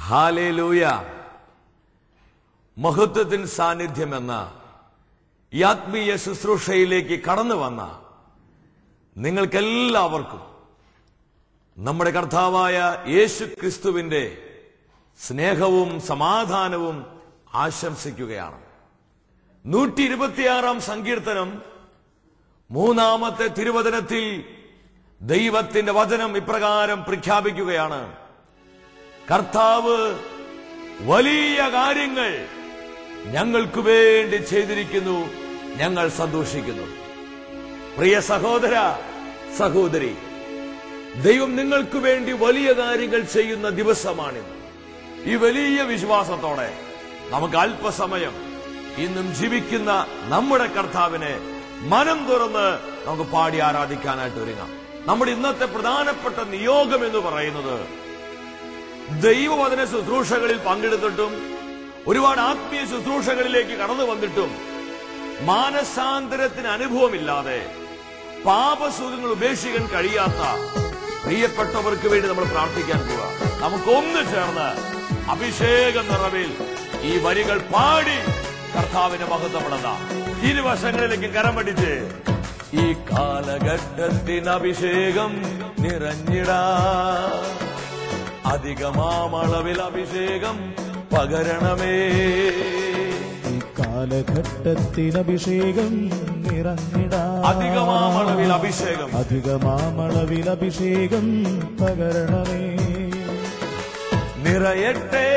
Hallelujah. മഹത്വത്തിൻ സാന്നിധ്യം എന്ന ഈ ആത്മീയ ശുശ്രൂഷയിലേക്ക് കടന്നു വന്ന നിങ്ങൾക്കെല്ലാവർക്കും നമ്മുടെ കർത്താവായ യേശു ക്രിസ്തുവിന്റെ സ്നേഹവും സമാധാനവും ആശംസിക്കുകയാണ്. 126 സങ്കീർത്തനം 3 തിരുവചനത്തിൽ ദൈവത്തിന്റെ വചനം ഇപ്രകാരം പ്രഖ്യാപിക്കുകയാണ്: കർത്താവ് വലിയ കാര്യങ്ങൾ ഞങ്ങൾക്ക് വേണ്ടി ചെയ്തിരിക്കുന്നു, ഞങ്ങൾ സന്തോഷിക്കുന്നു. പ്രിയ സഹോദര സഹോദരി, ദൈവം നിങ്ങൾക്ക് വേണ്ടി വലിയ കാര്യങ്ങൾ ചെയ്യുന്ന ദിവസമാണിത്. ഈ വലിയ വിശ്വാസത്തോടെ നമുക്ക് അല്പസമയം ഇന്നും ജീവിക്കുന്ന നമ്മുടെ കർത്താവിനെ മനം തുറന്ന് നമുക്ക് പാടി ആരാധിക്കാനായിട്ട് ഒരുങ്ങാം. നമ്മുടെ ഇന്നത്തെ പ്രധാനപ്പെട്ട നിയോഗം എന്ന് പറയുന്നത്, ദൈവവചന ശുശ്രൂഷകളിൽ പങ്കെടുത്തിട്ടും ഒരുപാട് ആത്മീയ ശുശ്രൂഷകളിലേക്ക് കടന്നു വന്നിട്ടും മാനസാന്തരത്തിന് അനുഭവമില്ലാതെ പാപസുഖങ്ങൾ ഉപേക്ഷിക്കാൻ കഴിയാത്ത പ്രിയപ്പെട്ടവർക്ക് വേണ്ടി നമ്മൾ പ്രാർത്ഥിക്കാൻ പോവുക. നമുക്കൊന്ന് ചേർന്ന് അഭിഷേക നിറവിൽ ഈ വരികൾ പാടി കർത്താവിനെ മഹത്വപ്പെടുത്താം. ഇരുവശങ്ങളിലേക്ക് കരമടിച്ച് ഈ കാലഘട്ടത്തിന് അഭിഷേകം നിറഞ്ഞിടാ, അധികമാമളവിൽ അഭിഷേകം പകരണമേ. ഈ കാലഘട്ടത്തിന് അഭിഷേകം നിറഞ്ഞിടാ, അധികമാമളവിൽ അഭിഷേകം, അധികമാമളവിൽ അഭിഷേകം പകരണമേ. നിറയട്ടെ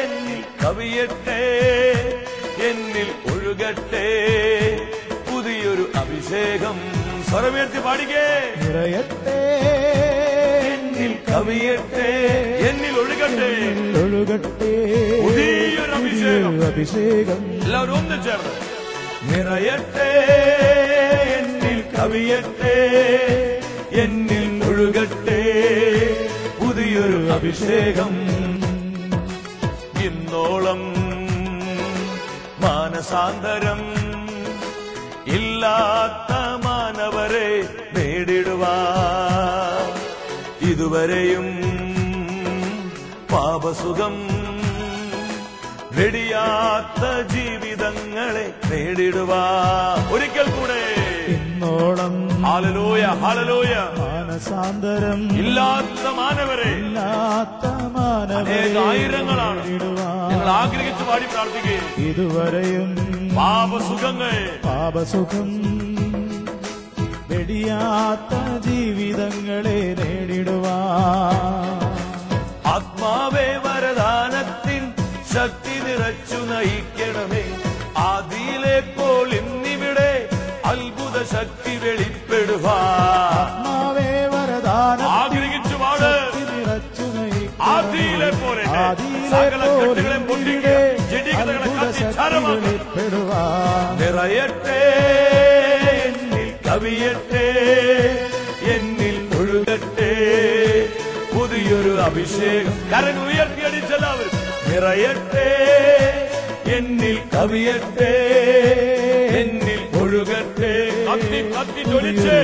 എന്നിൽ, കവിയട്ടെ എന്നിൽ, ഒഴുകട്ടെ പുതിയൊരു അഭിഷേകം. സ്വരമുയർത്തി പാടിക്കേ. നിറയട്ടെ എന്നിൽ, കവിയട്ടെ എന്നിൽ, ഒഴുകട്ടെ ഒഴുകട്ടെ പുതിയൊരു അഭിഷേകം. എല്ലാവരും ഒന്ന് ചേർന്ന് നിറയട്ടെ എന്നിൽ, കവിയട്ടെ എന്നിൽ, ഒഴുകട്ടെ പുതിയൊരു അഭിഷേകം. ഇന്നോളം മാനസാന്തരം ഇല്ലാത്ത മാനവരെ നേടിടുവാ, ഇതുവരെയും പാപസുഖം വെടിയാത്ത ജീവിതങ്ങളെ നേടിടുവാ. ഒരിക്കൽ കൂടെ ഇന്നോളം ഹല്ലേലൂയ, ഹല്ലേലൂയ. മാനസാന്തരം ഇല്ലാത്ത മാനവരെ, ഇല്ലാത്ത മാനവരെ ആയിരങ്ങളാണ് ഞങ്ങൾ ആഗ്രഹിച്ചു പാടി പ്രാർത്ഥിക്കുക. ഇതുവരെയും പാപസുഖം വെടിയാത്ത ജീവിതങ്ങളെ നേടിടുവാ. ആത്മാവേ വരദാനത്തിൻ ശക്തി നിറച്ചു നയിക്കണമേ, ആദിയിലെ പോൽ ഇന്നിവിടെ അത്ഭുത ശക്തി വെളിപ്പെടുവാ. ആത്മാവേ വരദാനം ആഗ്രഹിച്ചു പാട്. നിറച്ചു ആദിയിലെ പോലെ സകല കെട്ടുകളെ പൊട്ടിക്കുക, ജഡികളെ വെളിപ്പെടുവാ. നിറയട്ടെ എന്നിൽ, കവിയട്ടെ എന്നിൽ, ഒഴുകട്ടെ പുതിയൊരു അഭിഷേകം. കരങ്ങൾ ഉയർത്തിയടിച്ചെല്ലാവരും നിറയട്ടെ എന്നിൽ, കവിയട്ടെ എന്നിൽ, ഒഴുകട്ടെ. കത്തി കത്തി ജ്വലിച്ച്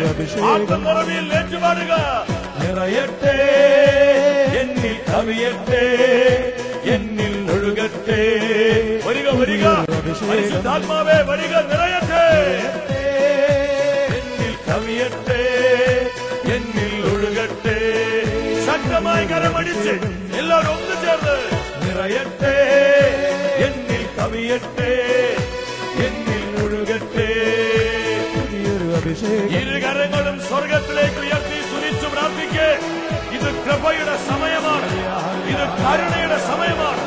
ആത്മനിറവിൽ ഏറ്റുപാടുക. നിറയട്ടെ എന്നിൽ, കവിയട്ടെ എന്നിൽ, ഒഴുകട്ടെ. വരിക വരിക പരിശുദ്ധാത്മാവേ, വരിക. നിറയട്ടെ എന്നിൽ, കവിയട്ടെ എന്നിൽ, ഒഴുകട്ടെ. ശക്തമായി കരമടിച്ച് എല്ലാവരും ഒന്ന് ചേർന്ന് നിറയട്ടെ എന്നിൽ, കവിയട്ടെ എന്നിൽ, ഒഴുകട്ടെ. ഇരുകരങ്ങളും സ്വർഗത്തിലേക്ക് ഉയർത്തി സ്തുതിച്ചു പ്രാർത്ഥിക്കേ. ഇത് കൃപയുടെ സമയമാണ്, ഇത് കരുണയുടെ സമയമാണ്.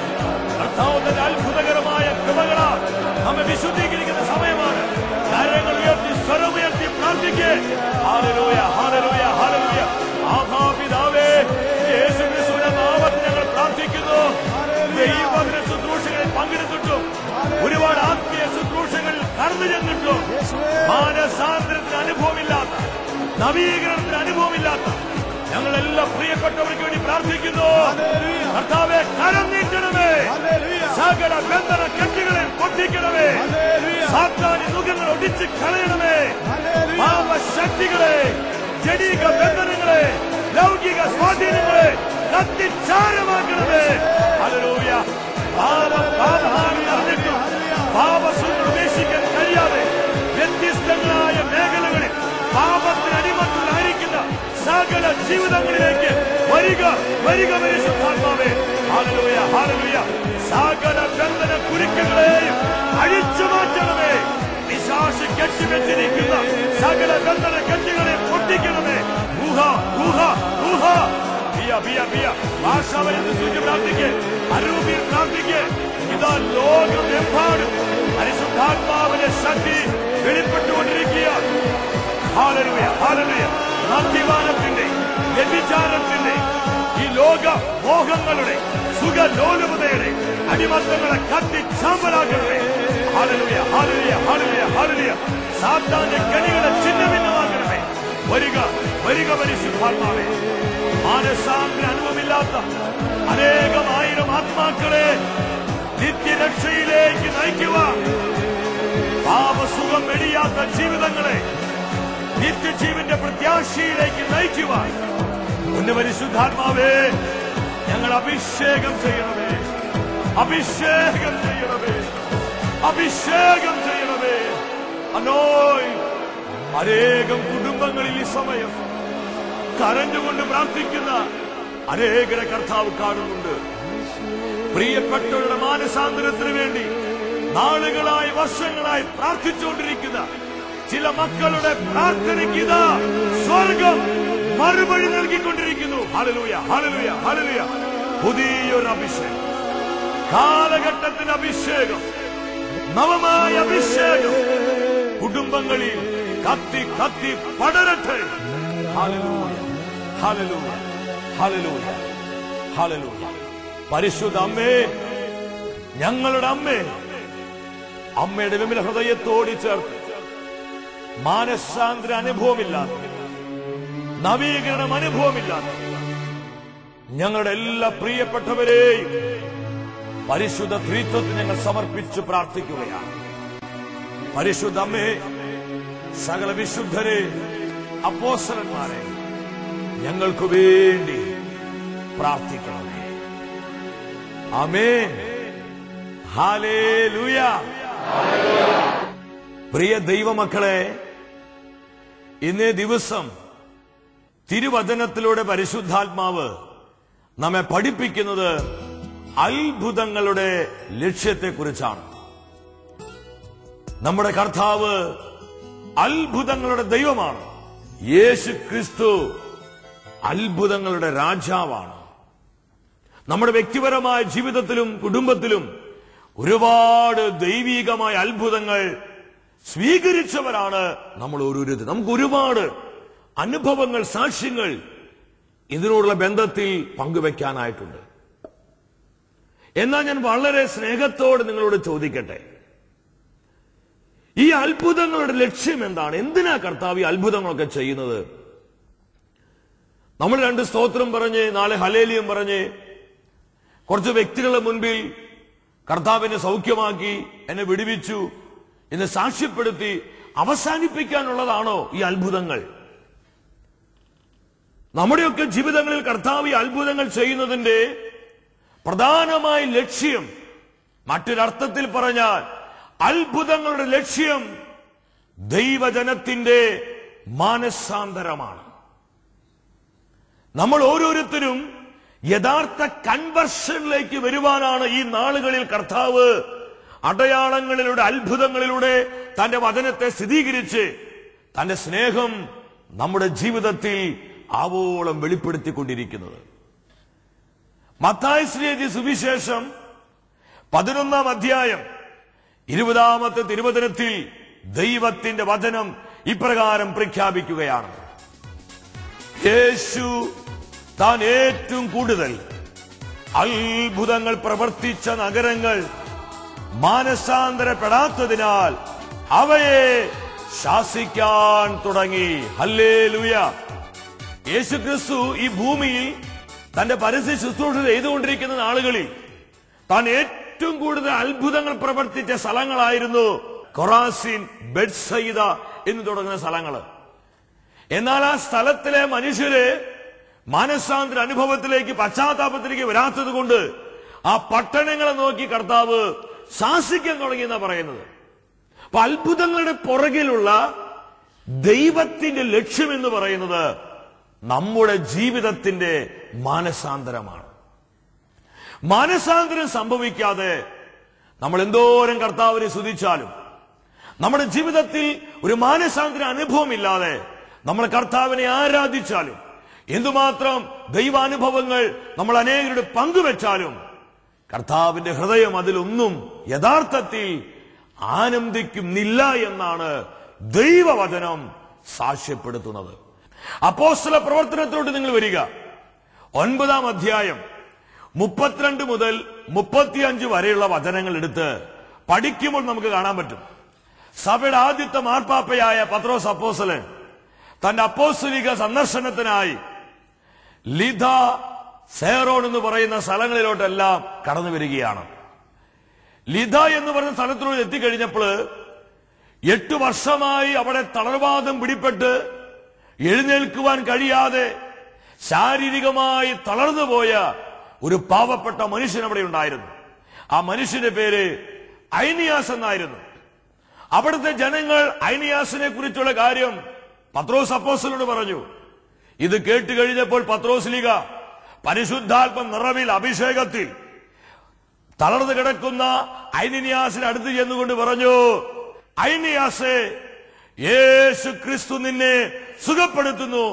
കർത്താവിന്റെ അത്ഭുതകരമായ കൃപകളാൽ നമ്മെ വിശുദ്ധീകരിക്കുന്ന സമയമാണ്. കരങ്ങൾ ഉയർത്തി സ്വരമുയർത്തി പ്രാർത്ഥിക്കേ. Hallelujah, hallelujah, hallelujah. ആഹാപിതാവേ, യേശുക്രിസ്തുവിന്റെ നാമത്തിൽ ഞങ്ങൾ പ്രാർത്ഥിക്കുന്നു. ദൈവവചന ശുശ്രൂഷകളിൽ പങ്കെടുത്തിട്ടും ഒരുപാട് ആത്മീയ ശുശ്രൂഷകളിൽ കടന്നു ചെന്നിട്ടും മാനസാന്തരത്തിന് അനുഭവമില്ലാത്ത, നവീകരണത്തിന് അനുഭവമില്ലാത്ത ഞങ്ങളെല്ലാം പ്രിയപ്പെട്ടവർക്ക് വേണ്ടി പ്രാർത്ഥിക്കുന്നു. കർത്താവേ, കരം നീട്ടണമേ. സകല ബന്ധന കെട്ടുകളെ പൊട്ടിക്കണമേ. സാത്താനി നുഖങ്ങൾ ഒടിച്ച് കളയണമേ. പാപശക്തികളെ, ജഡിക ബന്ധനങ്ങളെ, ലൗകിക സ്വാധീനങ്ങളെ കത്തിച്ചാരമാക്കണമേ. ജീവിതങ്ങളിലേക്ക് വരിക, വരിക പരിശുദ്ധാത്മാവേ. Hallelujah, hallelujah. സകല ബന്ധന കുരുക്കുകളെയും അഴിച്ചു മാറ്റണമേ. പിശാച് കെട്ടിവെച്ചിരിക്കുന്ന സകല ബന്ധന കെട്ടുകളെ പൊട്ടിക്കണമേ. ഊഹ ഊഹ ഊഹ. പ്രാർത്ഥിക്ക്, അരൂപിയിൽ പ്രാർത്ഥിക്ക്. ഇതാ ലോകമെമ്പാടും പരിശുദ്ധാത്മാവിന്റെ ശക്തി വെളിപ്പെട്ടുകൊണ്ടിരിക്കുക. Hallelujah, hallelujah. മദ്യപാനത്തിന്റെ, വ്യഭിചാരത്തിന്റെ, ഈ ലോക മോഹങ്ങളുടെ, സുഖലോലുപതയുടെ അടിമത്തങ്ങളെ കത്തിച്ചാമ്പലാകട്ടെ. Hallelujah, hallelujah, hallelujah, hallelujah. സാത്താന്റെ കെണികളെ ഛിന്നഭിന്നമാക്കണമേ. വരിക, വരിക പരിശുദ്ധാത്മാവേ. മാനസാന്തര അനുഭവമില്ലാത്ത അനേകമായിരം ആത്മാക്കളെ നിത്യരക്ഷയിലേക്ക് നയിക്കുക. പാപസുഖം വെടിയാത്ത ജീവിതങ്ങളെ നിത്യജീവന്റെ പ്രത്യാശയിലേക്ക് നയിക്കുക. ഒന്ന് പരിശുദ്ധാത്മാവേ, ഞങ്ങൾ അഭിഷേകം ചെയ്യണമേ, അഭിഷേകം ചെയ്യണമേ, അഭിഷേകം ചെയ്യണമേ. അനോയ് അനേകം കുടുംബങ്ങളിൽ ഈ സമയം കരഞ്ഞുകൊണ്ട് പ്രാർത്ഥിക്കുന്ന അനേകരെ കർത്താവ് കാണുന്നുണ്ട്. പ്രിയപ്പെട്ടവരുടെ മാനസാന്തരത്തിന് വേണ്ടി നാളുകളായി, വർഷങ്ങളായി പ്രാർത്ഥിച്ചുകൊണ്ടിരിക്കുന്ന ചില മക്കളുടെ പ്രാർത്ഥനയ്ക്ക് സ്വർഗം മറുപടി നൽകിക്കൊണ്ടിരിക്കുന്നു. Hallelujah, hallelujah, hallelujah. പുതിയൊരു അഭിഷേകം, കാലഘട്ടത്തിന്റെ അഭിഷേകം, നവമായ അഭിഷേകം കുടുംബങ്ങളിൽ കത്തി കത്തി പടരട്ടെ. Hallelujah, hallelujah, hallelujah, hallelujah. പരിശുദ്ധ അമ്മേ, ഞങ്ങളുടെ അമ്മേ, അമ്മയുടെ വിമല ഹൃദയത്തോട് ചേർത്ത് മാനസാന്തര അനുഭവമില്ലാത്ത, നവീകരണം അനുഭവമില്ലാത്ത ഞങ്ങളുടെ എല്ലാ പ്രിയപ്പെട്ടവരെയും പരിശുദ്ധ ത്രിത്വത്തിന് ഞങ്ങൾ സമർപ്പിച്ച് പ്രാർത്ഥിക്കുകയാണ്. പരിശുദ്ധ അമ്മേ, സകല വിശുദ്ധരെ, അപ്പോസ്തലന്മാരെ ഞങ്ങൾക്ക് വേണ്ടി പ്രാർത്ഥിക്കണമേ. ആമേൻ. ഹല്ലേലൂയ. പ്രിയ ദൈവമക്കളെ, ഇന്നേ ദിവസം തിരുവചനത്തിലൂടെ പരിശുദ്ധാത്മാവ് നമ്മെ പഠിപ്പിക്കുന്നത് അത്ഭുതങ്ങളുടെ ലക്ഷ്യത്തെക്കുറിച്ചാണ്. നമ്മുടെ കർത്താവ് അത്ഭുതങ്ങളുടെ ദൈവമാണ്. യേശു ക്രിസ്തു അത്ഭുതങ്ങളുടെ രാജാവാണ്. നമ്മുടെ വ്യക്തിപരമായ ജീവിതത്തിലും കുടുംബത്തിലും ഒരുപാട് ദൈവികമായ അത്ഭുതങ്ങൾ സ്വീകരിച്ചവരാണ് നമ്മൾ ഓരോരുത്തരും. നമുക്ക് ഒരുപാട് അനുഭവങ്ങൾ, സാക്ഷ്യങ്ങൾ ഇതിനോടുള്ള ബന്ധത്തിൽ പങ്കുവെക്കാനായിട്ടുണ്ട്. എന്നാൽ ഞാൻ വളരെ സ്നേഹത്തോട് നിങ്ങളോട് ചോദിക്കട്ടെ, ഈ അത്ഭുതങ്ങളുടെ ലക്ഷ്യം എന്താണ്? എന്തിനാ കർത്താവ് ഈ അത്ഭുതങ്ങളൊക്കെ ചെയ്യുന്നത്? നമ്മൾ രണ്ട് സ്തോത്രം പറഞ്ഞ്, നാളെ ഹല്ലേലൂയ പറഞ്ഞ്, കുറച്ച് വ്യക്തികളുടെ മുൻപിൽ കർത്താവിനെ സൗഖ്യമാക്കി, എന്നെ വിടുവിച്ചു എന്ന് സാക്ഷ്യപ്പെടുത്തി അവസാനിപ്പിക്കാനുള്ളതാണോ ഈ അത്ഭുതങ്ങൾ? നമ്മുടെയൊക്കെ ജീവിതങ്ങളിൽ കർത്താവ് ഈ അത്ഭുതങ്ങൾ ചെയ്യുന്നതിന്റെ പ്രധാനമായ ലക്ഷ്യം, മറ്റൊരർത്ഥത്തിൽ പറഞ്ഞാൽ അത്ഭുതങ്ങളുടെ ലക്ഷ്യം ദൈവജനത്തിന്റെ മാനസാന്തരമാണ്. നമ്മൾ ഓരോരുത്തരും യഥാർത്ഥ കൺവർഷനിലേക്ക് വരുവാനാണ് ഈ നാളുകളിൽ കർത്താവ് അടയാളങ്ങളിലൂടെ, അത്ഭുതങ്ങളിലൂടെ തന്റെ വചനത്തെ സ്ഥിരീകരിച്ച് തന്റെ സ്നേഹം നമ്മുടെ ജീവിതത്തിൽ ആവോളം വെളിപ്പെടുത്തിക്കൊണ്ടിരിക്കുന്നത്. മത്തായി എഴുതിയ സുവിശേഷം 11-ാം അധ്യായം 20-ാമത്തെ തിരുവചനത്തിൽ ദൈവത്തിന്റെ വചനം ഇപ്രകാരം പ്രഖ്യാപിക്കുകയാണ്: യേശു താൻ ഏറ്റവും കൂടുതൽ അത്ഭുതങ്ങൾ പ്രവർത്തിച്ച നഗരങ്ങൾ മാനസാന്തരപ്പെടാത്തതിനാൽ അവയെ ശാസിക്കാൻ തുടങ്ങി. ഹല്ലേലൂയ. യേശുക്രിസ്തു ഈ ഭൂമിയിൽ തന്റെ പരസ്യ ശുശ്രൂഷ ചെയ്തുകൊണ്ടിരിക്കുന്ന നാളുകളിൽ താൻ ഏറ്റവും കൂടുതൽ അത്ഭുതങ്ങൾ പ്രവർത്തിച്ച സ്ഥലങ്ങളായിരുന്നു കൊറാസിൻ, ബെത്സയിദ എന്ന് തുടങ്ങുന്ന സ്ഥലങ്ങൾ. എന്നാൽ ആ സ്ഥലത്തിലെ മനുഷ്യര് മാനസാന്തര അനുഭവത്തിലേക്ക്, പശ്ചാത്താപത്തിലേക്ക് വരാത്തത് കൊണ്ട് ആ പട്ടണങ്ങളെ നോക്കി കർത്താവ് ശാസിക്കാൻ തുടങ്ങിയെന്നാ പറയുന്നത്. അപ്പൊ അത്ഭുതങ്ങളുടെ പുറകിലുള്ള ദൈവത്തിന്റെ ലക്ഷ്യം എന്ന് പറയുന്നത് നമ്മുടെ ജീവിതത്തിന്റെ മാനസാന്തരമാണ്. മാനസാന്തരം സംഭവിക്കാതെ നമ്മൾ എന്തോരം കർത്താവിനെ സ്തുതിച്ചാലും, നമ്മുടെ ജീവിതത്തിൽ ഒരു മാനസാന്തര അനുഭവമില്ലാതെ നമ്മൾ കർത്താവിനെ ആരാധിച്ചാലും, എന്തുമാത്രം ദൈവാനുഭവങ്ങൾ നമ്മൾ അനേകരുടെ പങ്കുവെച്ചാലും കർത്താവിന്റെ ഹൃദയം അതിലൊന്നും യഥാർത്ഥത്തിൽ ആനന്ദിക്കുന്നില്ല എന്നാണ് ദൈവവചനം സാക്ഷ്യപ്പെടുത്തുന്നത്. അപ്പോസ്തല പ്രവർത്തനത്തിലോട്ട് നിങ്ങൾ വരിക. 9-ാം അധ്യായം 32 മുതൽ 35 വരെയുള്ള വചനങ്ങൾ എടുത്ത് പഠിക്കുമ്പോൾ നമുക്ക് കാണാൻ പറ്റും. സഭയുടെ ആദ്യത്തെ മാർപ്പാപ്പയായ പത്രോസ് അപ്പോസ്തലൻ തന്റെ അപ്പോസ്തലിക സന്ദർശനത്തിനായി ലിദ, സേറോൺ എന്ന് പറയുന്ന സ്ഥലങ്ങളിലോട്ടെല്ലാം കടന്നു വരികയാണ്. ലിദ എന്ന് പറയുന്ന സ്ഥലത്തിലൂടെ എത്തിക്കഴിഞ്ഞപ്പോൾ 8 വർഷമായി അവിടെ തളർവാദം പിടിപെട്ട് എഴുന്നേൽക്കുവാൻ കഴിയാതെ ശാരീരികമായി തളർന്നുപോയ ഒരു പാവപ്പെട്ട മനുഷ്യൻ അവിടെ ഉണ്ടായിരുന്നു. ആ മനുഷ്യന്റെ പേര് ഐനിയാസ് എന്നായിരുന്നു. അവിടുത്തെ ജനങ്ങൾ ഐനിയാസിനെ കുറിച്ചുള്ള കാര്യം പത്രോസ് അപ്പോസ്തലനോട് പറഞ്ഞു. ഇത് കേട്ട് കഴിഞ്ഞപ്പോൾ പത്രോസ്ലീഗ പരിശുദ്ധാത്മ നിറവിൽ അഭിഷേകത്തിൽ തളർന്നു കിടക്കുന്ന ഐനിയാസിന് അടുത്ത് ചെന്നുകൊണ്ട് പറഞ്ഞു, ഐനിയാസേ, യേശു ക്രിസ്തു നിന്നെ സുഖപ്പെടുത്തുന്നു,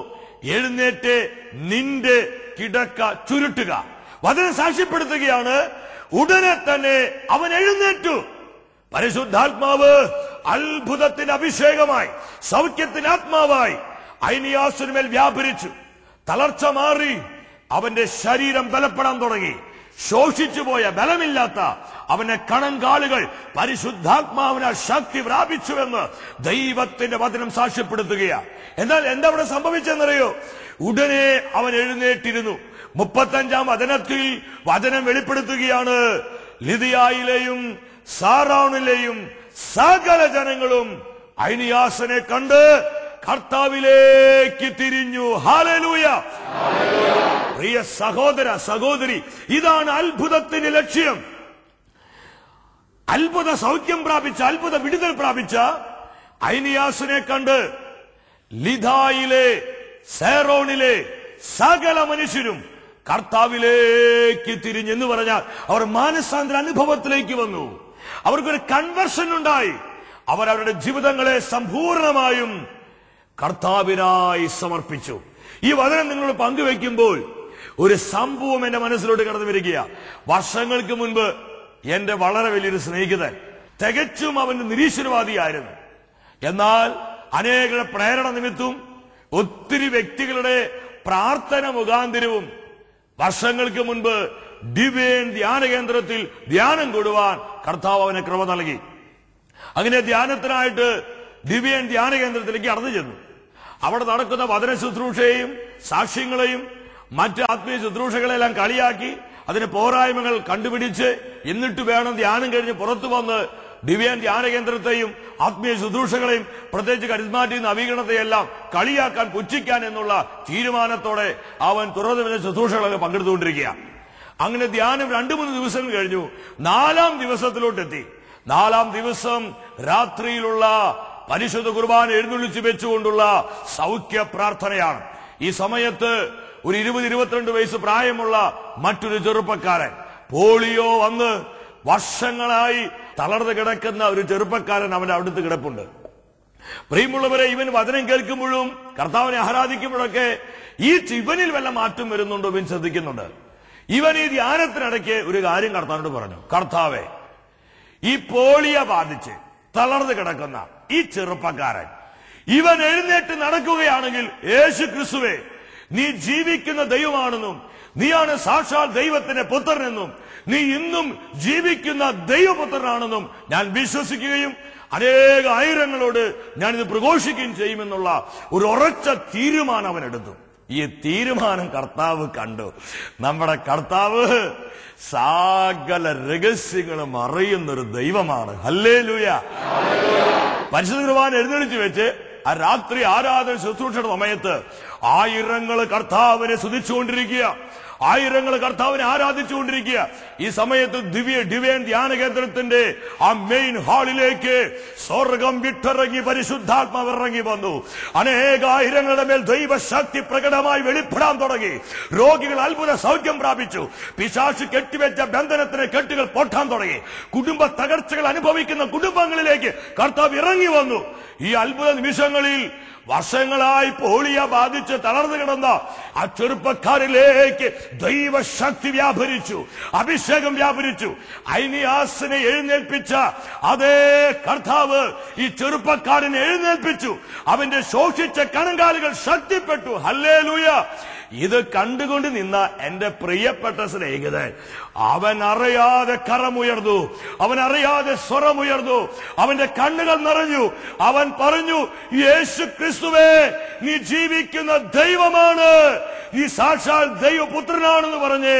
എഴുന്നേറ്റ് നിന്റെ കിടക്ക ചുരുട്ടുക. വചനം സാക്ഷ്യപ്പെടുത്തുകയാണ്. ഉടനെ തന്നെ അവൻ എഴുന്നേറ്റു. പരിശുദ്ധാത്മാവ് അത്ഭുതത്തിന് അഭിഷേകമായി, സൗഖ്യത്തിന് ആത്മാവായി ഐനിയാസിനുമേൽ വ്യാപരിച്ചു. തളർച്ച മാറി, അവന്റെ ശരീരം ബലപ്പെടാൻ തുടങ്ങി. ശോഷിച്ചു പോയ, ബലമില്ലാത്ത അവന്റെ കണങ്കാലുകൾ പരിശുദ്ധാത്മാവിനാൽ ശക്തി പ്രാപിച്ചുവെന്ന് ദൈവത്തിന്റെ വചനം സാക്ഷ്യപ്പെടുത്തുകയാണ്. എന്നാൽ എന്താ അവിടെ സംഭവിച്ചെന്നറിയോ? ഉടനെ അവൻ എഴുന്നേറ്റിരുന്നു. 35-ാം വചനത്തിൽ വചനം വെളിപ്പെടുത്തുകയാണ്. ലിദിയായിലെയും സാറോണിലെയും സകല ജനങ്ങളും ഐനിയാസിനെ കണ്ട് കർത്താവിലേക്ക് തിരിഞ്ഞു. ഹല്ലേലൂയ! പ്രിയ സഹോദര സഹോദരി, ഇതാണ് അത്ഭുതത്തിന്റെ ലക്ഷ്യം. അത്ഭുത സൗഖ്യം പ്രാപിച്ച, അത്ഭുത വിടുതൽ പ്രാപിച്ച ഐനിയാസിനെ കണ്ട് ലിദായിലെ, സേറോണിലെ സകല മനുഷ്യരും കർത്താവിലേക്ക് തിരിഞ്ഞെന്ന് പറഞ്ഞാൽ അവർ മാനസാന്തര അനുഭവത്തിലേക്ക് വന്നു. അവർക്കൊരു കൺവേർഷൻ ഉണ്ടായി. അവരവരുടെ ജീവിതങ്ങളെ സമ്പൂർണമായും കർത്താവിനായി സമർപ്പിച്ചു. ഈ വചനം നിങ്ങൾ പങ്കുവെക്കുമ്പോൾ ഒരു സംഭവം എന്റെ മനസ്സിലോട്ട് കടന്നു വരികയാ. വർഷങ്ങൾക്ക് മുൻപ് എന്റെ വളരെ വലിയൊരു സ്നേഹിതൻ, തികച്ചും അവന്റെ നിരീശ്വരവാദിയായിരുന്നു. എന്നാൽ അനേകരുടെ പ്രേരണ നിമിത്തവും ഒത്തിരി വ്യക്തികളുടെ പ്രാർത്ഥന മുഖാന്തരവും വർഷങ്ങൾക്ക് മുൻപ് ഡിവൈൻ ധ്യാന കേന്ദ്രത്തിൽ ധ്യാനം കൂടുവാൻ കർത്താവ് അവന് കൃപ നൽകി. അങ്ങനെ ധ്യാനത്തിനായിട്ട് ഡിവൈൻ ധ്യാന കേന്ദ്രത്തിലേക്ക് കടന്നു ചെന്നു. അവിടെ നടക്കുന്ന വചന ശുശ്രൂഷയെയും സാക്ഷ്യങ്ങളെയും മറ്റ് ആത്മീയ ശുശ്രൂഷകളെല്ലാം കളിയാക്കി അതിന് പോരായ്മകൾ കണ്ടുപിടിച്ച് എന്നിട്ട് വേണം ധ്യാനം കഴിഞ്ഞ് പുറത്തു വന്ന് ഡിവൈൻ ധ്യാന കേന്ദ്രത്തെയും ആത്മീയ ശുശ്രൂഷകളെയും പ്രത്യേകിച്ച് കരിസ്മാറ്റിക് നവീകരണത്തെയെല്ലാം കളിയാക്കാൻ, പുച്ഛിക്കാൻ എന്നുള്ള തീരുമാനത്തോടെ അവൻ തുറന്നു ശുശ്രൂഷകളൊക്കെ പങ്കെടുത്തുകൊണ്ടിരിക്കുകയാണ്. അങ്ങനെ ധ്യാനം 2-3 ദിവസം കഴിഞ്ഞു. 4-ാം ദിവസത്തിലോട്ടെത്തി. 4-ാം ദിവസം രാത്രിയിലുള്ള പരിശുദ്ധ കുർബാന എഴുന്നള്ളിച്ചു വെച്ചുകൊണ്ടുള്ള സൗഖ്യ പ്രാർത്ഥനയാണ്. ഈ സമയത്ത് ഒരു 20-22 വയസ്സ് പ്രായമുള്ള മറ്റൊരു ചെറുപ്പക്കാരൻ, പോളിയോ വന്ന് വർഷങ്ങളായി തളർന്നു കിടക്കുന്ന ഒരു ചെറുപ്പക്കാരൻ അവന്റെ അടുത്ത് കിടപ്പുണ്ട്. പ്രിയമുള്ളവരെ, ഇവൻ വചനം കേൾക്കുമ്പോഴും കർത്താവിനെ ആരാധിക്കുമ്പോഴൊക്കെ ഇവനിൽ വല്ല മാറ്റം വരുന്നുണ്ടോ ഇവൻ ശ്രദ്ധിക്കുന്നുണ്ട്. ഇവൻ ഈ ധ്യാനത്തിനിടയ്ക്ക് ഒരു കാര്യം കർത്താവിനോട് പറഞ്ഞു, കർത്താവേ, ഈ പോളിയോ ബാധിച്ച് തളർന്നു കിടക്കുന്ന ഈ ചെറുപ്പക്കാരൻ ഇവൻ എഴുന്നേറ്റ് നടക്കുകയാണെങ്കിൽ യേശു ക്രിസ്തുവേ, നീ ജീവിക്കുന്ന ദൈവമാണെന്നും നീയാണ് സാക്ഷാൽ ദൈവത്തിന്റെ പുത്രനെന്നും നീ ഇന്നും ജീവിക്കുന്ന ദൈവപുത്രനാണെന്നും ഞാൻ വിശ്വസിക്കുകയും അനേക ആയിരങ്ങളോട് ഞാനിത് പ്രഘോഷിക്കുകയും ചെയ്യുമെന്നുള്ള ഒരു ഉറച്ച തീരുമാനം അവൻ എടുത്തു. ഈ തീരുമാനം കർത്താവ് കണ്ടു. നമ്മുടെ കർത്താവ് സകല രഹസ്യങ്ങളും അറിയുന്നൊരു ദൈവമാണ്. ഹല്ലേലൂയ! പരിശുദ്ധ കുർബാന എഴുന്നള്ളിച്ചു വെച്ച് ആ രാത്രി ആരാധന ശുശ്രൂഷയുടെ സമയത്ത് ആയിരങ്ങൾ കർത്താവിനെ സ്തുതിച്ചുകൊണ്ടിരിക്കുക. ആയിരങ്ങൾ കർത്താവിനെ ആരാധിച്ചുകൊണ്ടിരിക്കുക. ഈ സമയത്ത് ഡിവൈൻ ധ്യാന കേന്ദ്രത്തിന്റെ ആ മെയിൻ ഹാളിലേക്ക് സ്വർഗം വിട്ടിറങ്ങി പരിശുദ്ധാത്മാവ് ഇറങ്ങി വന്നു. അനേകായിരങ്ങളുടെ മേൽ ദൈവശക്തി പ്രകടമായി വെളിപ്പെടാൻ തുടങ്ങി. രോഗികൾ അത്ഭുത സൗഖ്യം പ്രാപിച്ചു. പിശാച് കെട്ടിവെച്ച ബന്ധനത്തിന് കെട്ടുകൾ പൊട്ടാൻ തുടങ്ങി. കുടുംബ തകർച്ചകൾ അനുഭവിക്കുന്ന കുടുംബങ്ങളിലേക്ക് കർത്താവ് ഇറങ്ങി വന്നു. ഈ അത്ഭുത നിമിഷങ്ങളിൽ വർഷങ്ങളായി പോളിയ ബാധിച്ച് തളർന്നു കിടന്ന ആ ചെറുപ്പക്കാരിലേക്ക് ദൈവശക്തി വ്യാപരിച്ചു, അഭിഷേകം വ്യാപരിച്ചു. ഐനിയാസിനെ എഴുന്നേൽപ്പിച്ച അതേ കർത്താവ് ഈ ചെറുപ്പക്കാരനെ എഴുന്നേൽപ്പിച്ചു. അവന്റെ ശോഷിച്ച കണങ്കാലുകൾ ശക്തിപ്പെട്ടു. ഹല്ലേലൂയ. ഇത് കണ്ടുകൊണ്ട് നിന്ന എന്റെ പ്രിയപ്പെട്ട സ്നേഹിതൻ, അവൻ അറിയാതെ കരമുയർന്നു, അവൻ അറിയാതെ സ്വരമുയർന്നു, അവന്റെ കണ്ണുകൾ നിറഞ്ഞു. അവൻ പറഞ്ഞു, യേശു ക്രിസ്തുവേ, നീ ജീവിക്കുന്ന ദൈവമാണ്, നീ സാക്ഷാൽ ദൈവപുത്രനാണെന്ന് പറഞ്ഞ്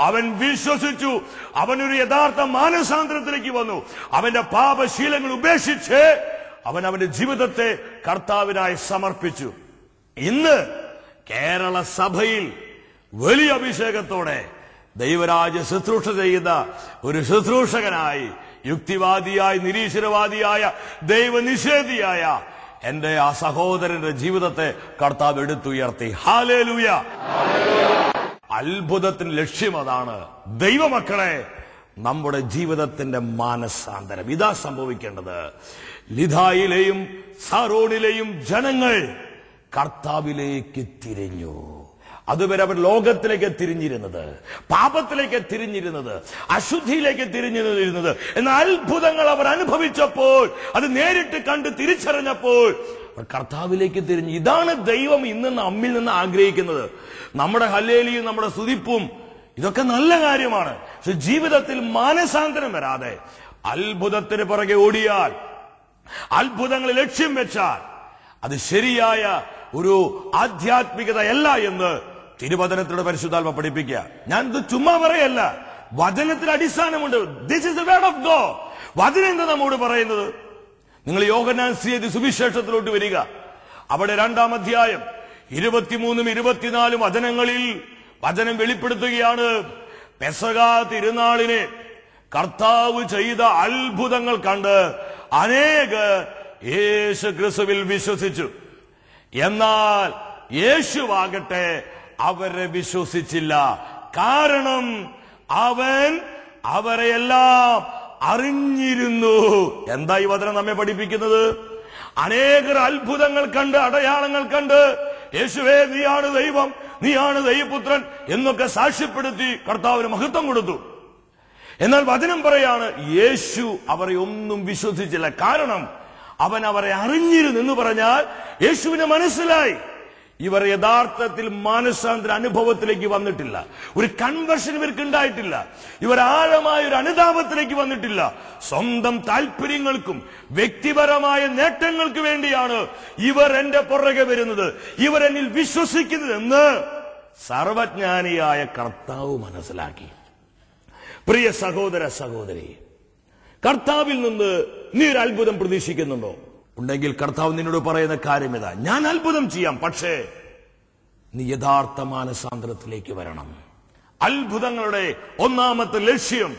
അവൻ വിശ്വസിച്ചു. അവനൊരു യഥാർത്ഥ മാനസാന്തരത്തിലേക്ക് വന്നു. അവന്റെ പാപശീലങ്ങൾ ഉപേക്ഷിച്ച് അവൻ അവന്റെ ജീവിതത്തെ കർത്താവിനായി സമർപ്പിച്ചു. ഇന്ന് കേരള സഭയിൽ വലിയ അഭിഷേകത്തോടെ ദൈവരാജ്യ ശുശ്രൂഷ ചെയ്യുന്ന ഒരു ശുശ്രൂഷകനായി, യുക്തിവാദിയായി, നിരീശ്വരവാദിയായ, ദൈവനിഷേധിയായ എന്റെ ആ സഹോദരന്റെ ജീവിതത്തെ കർത്താവ് എടുത്തുയർത്തി. ഹല്ലേലൂയ. അത്ഭുതത്തിന് ലക്ഷ്യം അതാണ്. ദൈവമക്കളെ, നമ്മുടെ ജീവിതത്തിന്റെ മാനസാന്തരം ഇതാ സംഭവിക്കേണ്ടത്. ലിഥായിലെയും സാറോണിലെയും ജനങ്ങൾ കർത്താവിലേക്ക് തിരിഞ്ഞു. അതുവരെ അവർ ലോകത്തിലേക്ക് തിരിഞ്ഞിരുന്നത്, പാപത്തിലേക്ക് തിരിഞ്ഞിരുന്നത്, അശുദ്ധിയിലേക്ക് തിരിഞ്ഞിരുന്നത്. എന്നാൽ അത്ഭുതങ്ങൾ അവർ അനുഭവിച്ചപ്പോൾ, അത് നേരിട്ട് കണ്ട് തിരിച്ചറിഞ്ഞപ്പോൾ അവർ കർത്താവിലേക്ക് തിരിഞ്ഞു. ഇതാണ് ദൈവം ഇന്ന് നമ്മിൽ നിന്ന് ആഗ്രഹിക്കുന്നത്. നമ്മുടെ ഹല്ലേലൂയയും നമ്മുടെ സ്തുതിപ്പും ഇതൊക്കെ നല്ല കാര്യമാണ്. പക്ഷെ ജീവിതത്തിൽ മാനസാന്തരം വരാതെ അത്ഭുതത്തിന് പുറകെ ഓടിയാൽ, അത്ഭുതങ്ങൾ ലക്ഷ്യം വെച്ചാൽ അത് ശരിയായ ഒരു ആധ്യാത്മികതയല്ല എന്ന് തിരുവചനത്തിലൂടെ പരിശുദ്ധാത്മ പഠിപ്പിക്കുക. ഞാൻ ഇത് ചുമ്മാ പറയല്ല, വചനത്തിന് അടിസ്ഥാനമുണ്ട്. This is the word of God. വചനം എന്താ നമ്മോട് പറയുന്നത്? നിങ്ങൾ യോഹന്നാൻ സുവിശേഷത്തിലോട്ട് വരിക. അവിടെ 2-ാം അധ്യായം 23-ഉം 24-ഉം വചനങ്ങളിൽ വചനം വെളിപ്പെടുത്തുകയാണ്. പെസഹ തിരുനാളിന് കർത്താവ് ചെയ്ത അത്ഭുതങ്ങൾ കണ്ട് അനേകർ യേശു ക്രിസ്തുവിൽ വിശ്വസിച്ചു. എന്നാൽ യേശുവാകട്ടെ അവരെ വിശ്വസിച്ചില്ല. കാരണം അവൻ അവരെയെല്ലാം അറിഞ്ഞിരുന്നു. എന്താ ഈ വചനം നമ്മെ പഠിപ്പിക്കുന്നത്? അനേകർ അത്ഭുതങ്ങൾ കണ്ട്, അടയാളങ്ങൾ കണ്ട്, യേശുവേ നീയാണ് ദൈവം, നീയാണ് ദൈവപുത്രൻ എന്നൊക്കെ സാക്ഷ്യപ്പെടുത്തി കർത്താവിന് മഹത്വം കൊടുത്തു. എന്നാൽ വചനം പറയാണ്, യേശു അവരെ ഒന്നും വിശ്വസിച്ചില്ല. കാരണം അവൻ അവരെ അറിഞ്ഞിരുന്നു എന്ന് പറഞ്ഞാൽ യേശുവിനെ മനസ്സിലായി. ഇവർ യഥാർത്ഥത്തിൽ മാനസാന്തര അനുഭവത്തിലേക്ക് വന്നിട്ടില്ല. ഒരു കൺവേർഷൻ ഇവർക്ക് ഉണ്ടായിട്ടില്ല. ഇവർ ആഴമായ ഒരു അനുതാപത്തിലേക്ക് വന്നിട്ടില്ല. സ്വന്തം താല്പര്യങ്ങൾക്കും വ്യക്തിപരമായ നേട്ടങ്ങൾക്ക് വേണ്ടിയാണ് ഇവർ എന്റെ പുറകെ വരുന്നത്, ഇവർ എന്നിൽ വിശ്വസിക്കുന്നത് എന്ന് സർവജ്ഞാനിയായ കർത്താവ് മനസ്സിലാക്കി. പ്രിയ സഹോദര സഹോദരി, കർത്താവിൽ നിന്ന് നീ ഒരു അത്ഭുതം പ്രതീക്ഷിക്കുന്നുണ്ടോ? ഉണ്ടെങ്കിൽ കർത്താവ് നിന്നോട് പറയുന്ന കാര്യം ഇതാ, ഞാൻ അത്ഭുതം ചെയ്യാം, പക്ഷേ നീ യഥാർത്ഥ മാനസാന്തരത്തിലേക്ക് വരണം. അത്ഭുതങ്ങളുടെ ഒന്നാമത്തെ ലക്ഷ്യം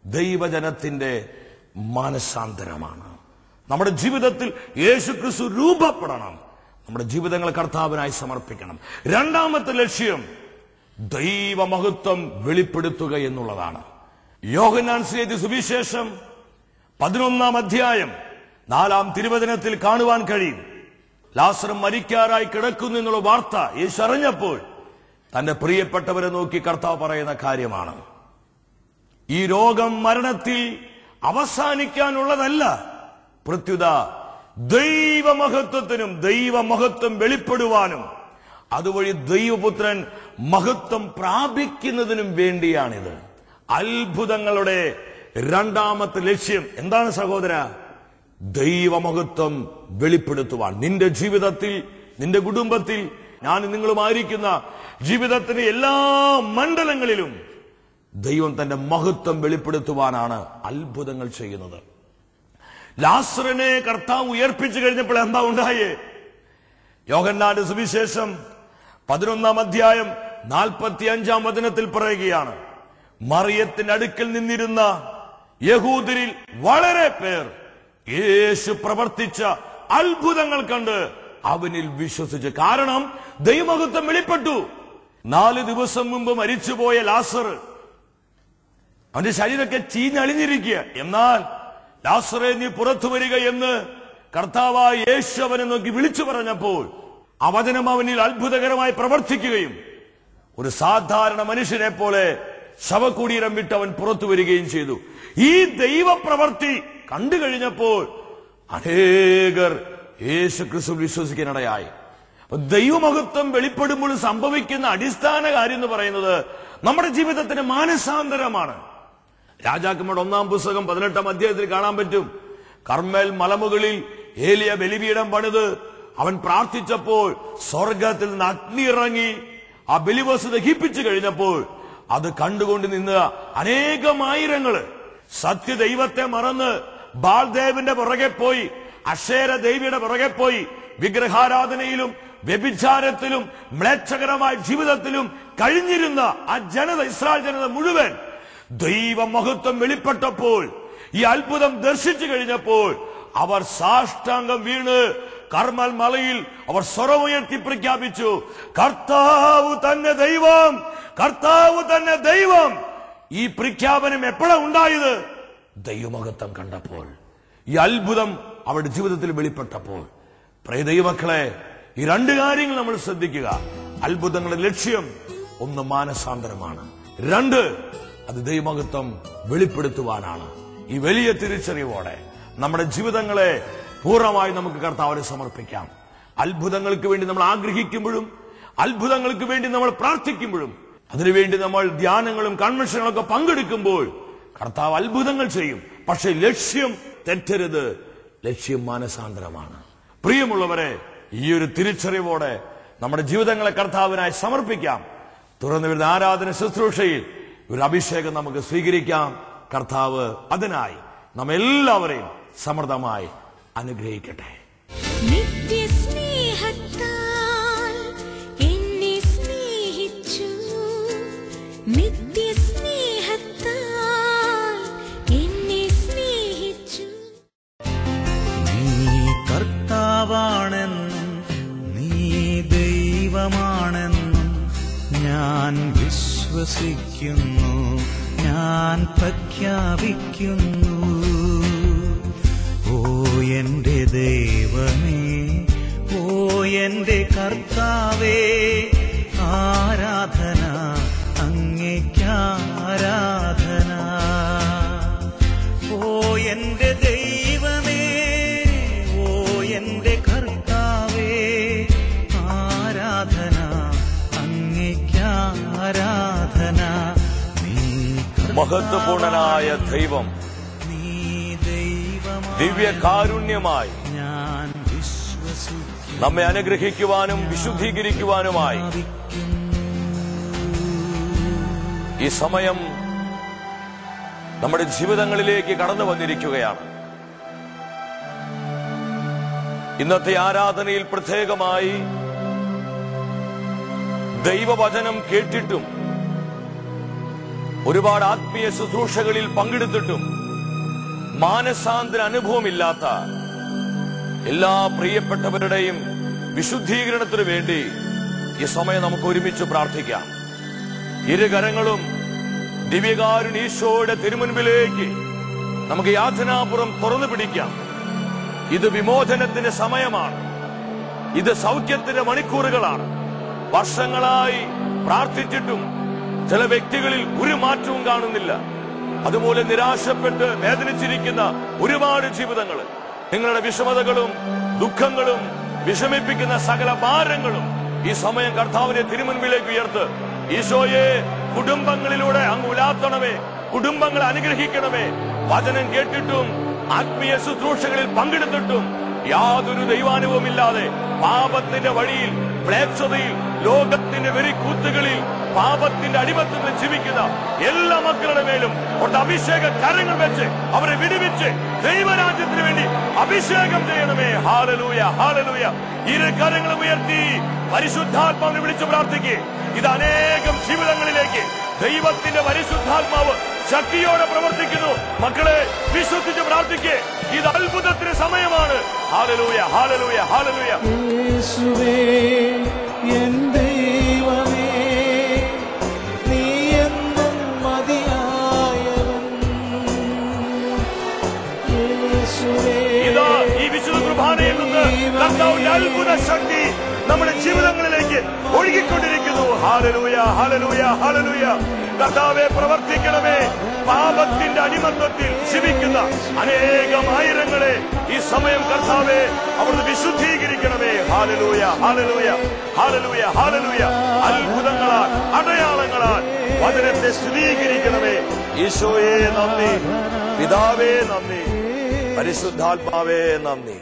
ദൈവജനത്തിന്റെ മാനസാന്തരമാണ്. നമ്മുടെ ജീവിതത്തിൽ യേശുക്രിസ്തു രൂപപ്പെടണം. നമ്മുടെ ജീവിതങ്ങൾ കർത്താവിനായി സമർപ്പിക്കണം. രണ്ടാമത്തെ ലക്ഷ്യം ദൈവമഹത്വം വെളിപ്പെടുത്തുക എന്നുള്ളതാണ്. യോഹന്നാൻ സുവിശേഷം 11-ാം അധ്യായം 4-ാം തിരുവചനത്തിൽ കാണുവാൻ കഴിയും. ലാസർ മരിക്കാറായി കിടക്കുന്നു എന്നുള്ള വാർത്ത യേശു അറിഞ്ഞപ്പോൾ തന്റെ പ്രിയപ്പെട്ടവരെ നോക്കി കർത്താവ് പറയുന്ന കാര്യമാണ്. ഈ രോഗം മരണത്തിൽ അവസാനിക്കാനുള്ളതല്ല, പ്രത്യുത ദൈവമഹത്വത്തിനും ദൈവമഹത്വം വെളിപ്പെടുവാനും അതുവഴി ദൈവപുത്രൻ മഹത്വം പ്രാപിക്കുന്നതിനും വേണ്ടിയാണിത്. അത്ഭുതങ്ങളുടെ രണ്ടാമത്തെ ലക്ഷ്യം എന്താണ് സഹോദര? ദൈവമഹത്വം വെളിപ്പെടുത്തുവാൻ. നിന്റെ ജീവിതത്തിൽ, നിന്റെ കുടുംബത്തിൽ, ഞാൻ നിങ്ങളുമായിരിക്കുന്ന ജീവിതത്തിന്റെ എല്ലാ മണ്ഡലങ്ങളിലും ദൈവം തന്റെ മഹത്വം വെളിപ്പെടുത്തുവാനാണ് അത്ഭുതങ്ങൾ ചെയ്യുന്നത്. ലാസറിനെ കർത്താവ് ഉയർപ്പിച്ചു കഴിഞ്ഞപ്പോൾ എന്താ ഉണ്ടായേ? യോഹന്നാന്റെ സുവിശേഷം 11-ാം അധ്യായം 45-ാം വചനത്തിൽ പറയുകയാണ്, മറിയത്തിന്റെ അടുക്കൽ നിന്നിരുന്ന യഹൂദരിൽ വളരെ പേർ യേശു പ്രവർത്തിച്ച അത്ഭുതങ്ങൾ കണ്ട് അവനിൽ വിശ്വസിച്ചു. കാരണം ദൈവമഹത്വം വെളിപ്പെട്ടു. 4 ദിവസം മുമ്പ് മരിച്ചുപോയ ലാസർ, അവന്റെ ശരീരമൊക്കെ ചീഞ്ഞളിഞ്ഞിരിക്കുക. എന്നാൽ ലാസറേ, നീ പുറത്തു വരിക എന്ന് കർത്താവായ യേശു അവനെ നോക്കി വിളിച്ചു പറഞ്ഞപ്പോൾ ആ വചനം അവനിൽ അത്ഭുതകരമായി പ്രവർത്തിക്കുകയും ഒരു സാധാരണ മനുഷ്യനെ പോലെ ശവകുടീരം വിട്ട് അവൻ പുറത്തു വരികയും ചെയ്തു. ഈ ദൈവപ്രവൃത്തി കണ്ടു കഴിഞ്ഞപ്പോൾ അനേകർ യേശു ക്രിസ്തു വിശ്വസിക്കാനിടയായി. ദൈവമഹത്വം വെളിപ്പെടുമ്പോൾ സംഭവിക്കുന്ന അടിസ്ഥാന കാര്യം എന്ന് പറയുന്നത് നമ്മുടെ ജീവിതത്തിന് മാനസാന്തരമാണ്. രാജാക്കന്മാരുടെ 1-ാം പുസ്തകം 18-ാം അധ്യായത്തിൽ കാണാൻ പറ്റും. കർമ്മേൽ മലമുകളിൽ ഏലിയ ബലിപീഠം പണിത് അവൻ പ്രാർത്ഥിച്ചപ്പോൾ സ്വർഗത്തിൽ നിന്ന് അഗ്നി ഇറങ്ങി ആ ബലിവസ്തു ദഹിപ്പിച്ചു കഴിഞ്ഞപ്പോൾ അത് കണ്ടുകൊണ്ട് നിന്ന് അനേകമായിരങ്ങള് സത്യദൈവത്തെ മറന്ന് ബാൽദേവിന്റെ പുറകെ പോയി, അക്ഷേര ദേവിയുടെ പുറകെ പോയി, വിഗ്രഹാരാധനയിലും വ്യഭിചാരത്തിലും മ്ലേച്ഛകരമായ ജീവിതത്തിലും കഴിഞ്ഞിരുന്ന ആ ജനത, ഇസ്രായേൽ ജനത മുഴുവൻ ദൈവമഹത്വം വെളിപ്പെട്ടപ്പോൾ, ഈ അത്ഭുതം ദർശിച്ചു കഴിഞ്ഞപ്പോൾ അവർ സാഷ്ടാംഗം വീണ് കർമ്മൽ മലയിൽ അവർ സ്വരമുയർത്തി പ്രഖ്യാപിച്ചു, കർത്താവ് തന്നെ ദൈവം, കർത്താവ് തന്നെ ദൈവം. ഈ പ്രഖ്യാപനം എപ്പോഴാണ് ഉണ്ടായത്? ദൈവമഹത്വം കണ്ടപ്പോൾ, ഈ അത്ഭുതം അവരുടെ ജീവിതത്തിൽ വെളിപ്പെട്ടപ്പോൾ. പ്രിയ ദൈവമക്കളെ, ഈ 2 കാര്യങ്ങൾ നമ്മൾ ശ്രദ്ധിക്കുക. അത്ഭുതങ്ങളുടെ ലക്ഷ്യം 1 മാനസാന്തരമാണ്, 2 അത് ദൈവമഹത്വം വെളിപ്പെടുത്തുവാനാണ്. ഈ വലിയ തിരിച്ചറിവോടെ നമ്മുടെ ജീവിതങ്ങളെ പൂർണ്ണമായി നമുക്ക് കർത്താവിനെ സമർപ്പിക്കാം. അത്ഭുതങ്ങൾക്ക് വേണ്ടി നമ്മൾ ആഗ്രഹിക്കുമ്പോഴും അത്ഭുതങ്ങൾക്ക് വേണ്ടി നമ്മൾ പ്രാർത്ഥിക്കുമ്പോഴും അതിനുവേണ്ടി നമ്മൾ ധ്യാനങ്ങളും കൺവെൻഷനുകളൊക്കെ പങ്കെടുക്കുമ്പോൾ കർത്താവ് അത്ഭുതങ്ങൾ ചെയ്യും. പക്ഷെ ലക്ഷ്യം തെറ്റരുത്, ലക്ഷ്യം മാനസാന്തരമാണ്. പ്രിയമുള്ളവരെ, ഈ ഒരു തിരിച്ചറിവോടെ നമ്മുടെ ജീവിതങ്ങളെ കർത്താവിനായി സമർപ്പിക്കാം. തുറന്നു വരുന്ന ആരാധന ശുശ്രൂഷയിൽ ഒരു അഭിഷേകം നമുക്ക് സ്വീകരിക്കാം. കർത്താവ് അതിനായി നമ്മെല്ലാവരെയും സമൃദ്ധമായി അനുഗ്രഹിക്കട്ടെ. നിത്യസ്നേഹത്താൽ എന്നെ സ്നേഹിച്ചു, നിത്യസ്നേഹത്താൽ എന്നെ സ്നേഹിച്ചു. നീ കർത്താവാണെന്നും നീ ദൈവമാണെന്നും ഞാൻ വിശ്വസിക്കുന്നു, ഞാൻ പ്രഖ്യാപിക്കുന്നു. ഓ എന്റെ ദൈവമേ, ഓ എന്റെ കർത്താവേ, ആരാധന അങ്ങേയ്ക്കാരാധന. ഓ എന്റെ ദൈവമേ, ഓ എന്റെ കർത്താവേ, ആരാധന അങ്ങേയ്ക്കാരാധന. മഹത്വപൂർണനായ ദൈവം ദിവ്യകാരുണ്യമായി നമ്മെ അനുഗ്രഹിക്കുവാനും വിശുദ്ധീകരിക്കുവാനുമായി ഈ സമയം നമ്മുടെ ജീവിതങ്ങളിലേക്ക് കടന്നു വന്നിരിക്കുകയാണ്. ഇന്നത്തെ ആരാധനയിൽ പ്രത്യേകമായി ദൈവവചനം കേട്ടിട്ടും ഒരുപാട് ആത്മീയ ശുശ്രൂഷകളിൽ പങ്കെടുത്തിട്ടും മാനസാന്തര അനുഭവമില്ലാത്ത എല്ലാ പ്രിയപ്പെട്ടവരുടെയും വിശുദ്ധീകരണത്തിനു വേണ്ടി ഈ സമയം നമുക്ക് ഒരുമിച്ച് പ്രാർത്ഥിക്കാം. ഇരുകരങ്ങളും ദിവ്യകാരുണ്യ തിരുമുൻപിലേക്ക് നമുക്ക് യാചനാപുറം തുറന്നു പിടിക്കാം. ഇത് വിമോചനത്തിന്റെ സമയമാണ്, ഇത് സൗഖ്യത്തിന്റെ മണിക്കൂറുകളാണ്. വർഷങ്ങളായി പ്രാർത്ഥിച്ചിട്ടും ചില വ്യക്തികളിൽ ഒരു മാറ്റവും കാണുന്നില്ല. അതുപോലെ നിരാശപ്പെട്ട് വേദനിച്ചിരിക്കുന്ന ഒരുപാട് ജീവിതങ്ങൾ, നിങ്ങളുടെ വിഷമതകളും ദുഃഖങ്ങളും വിഷമിപ്പിക്കുന്ന സകല ഭാരങ്ങളും ഈ സമയം കർത്താവിനെ തിരുമുൻപിലേക്ക് ഉയർത്ത്. ഈശോയെ, കുടുംബങ്ങളിലൂടെ അങ്ങ് ഉലാത്തണമേ, കുടുംബങ്ങളെ അനുഗ്രഹിക്കണമേ. വചനം കേട്ടിട്ടും ആത്മീയ ശുശ്രൂഷകളിൽ പങ്കെടുത്തിട്ടും യാതൊരു ദൈവാനുഭവമില്ലാതെ പാപത്തിന്റെ വഴിയിൽ, മ്ലേച്ഛതയിൽ, ലോകത്തിന്റെ വെറിക്കൂത്തുകളിൽ, പാപത്തിന്റെ അടിമത്തത്തിൽ ജീവിക്കുന്ന എല്ലാ മക്കളുടെ മേലും ഒരു അഭിഷേക കരങ്ങൾ വെച്ച് അവരെ വിടുവിച്ച് ദൈവരാജ്യത്തിന് വേണ്ടി അഭിഷേകം ചെയ്യണമേ. Hallelujah, hallelujah. ഇരു കരങ്ങളും ഉയർത്തി പരിശുദ്ധാത്മാവിനെ വിളിച്ചു പ്രാർത്ഥിക്കേ. ഇത് അനേകം ജീവിതങ്ങളിലേക്ക് ദൈവത്തിന്റെ പരിശുദ്ധാത്മാവ് ശക്തിയോടെ പ്രവർത്തിക്കുന്നു. മക്കളെ, വിശ്വസിച്ച് പ്രാർത്ഥിക്കേ. ഇത് അത്ഭുതത്തിന് സമയമാണ്. Hallelujah, hallelujah, hallelujah. യേശുവേ എൻ ദൈവമേ, നീ എന്നും മതിയായവൻ. യേശുവേ, ഇതാ ഈ വിശുദ്ധ കുർബാനയിൽ നിന്ന് കർത്താവിന്റെ അത്ഭുത ശക്തി നമ്മുടെ ജീവിതങ്ങളിലേക്ക് ഒഴുകിക്കൊണ്ടിരിക്കുന്നു. Hallelujah, hallelujah, hallelujah. കർത്താവേ, പ്രവർത്തിക്കണമേ. പാപത്തിന്റെ അടിമത്തത്തിൽ ജീവിക്കുന്ന അനേകം ആയിരങ്ങളെ ഈ സമയം കർത്താവേ അവിടുന്ന് വിശുദ്ധീകരിക്കണമേ. Hallelujah, hallelujah, hallelujah, hallelujah. അത്ഭുതങ്ങളാൽ, അടയാളങ്ങളാൽ വചനത്തെ സ്ഥിരീകരിക്കണമേ. ഈശോയെ നന്ദി, പിതാവേ നന്ദി, പരിശുദ്ധാത്മാവേ നന്ദി.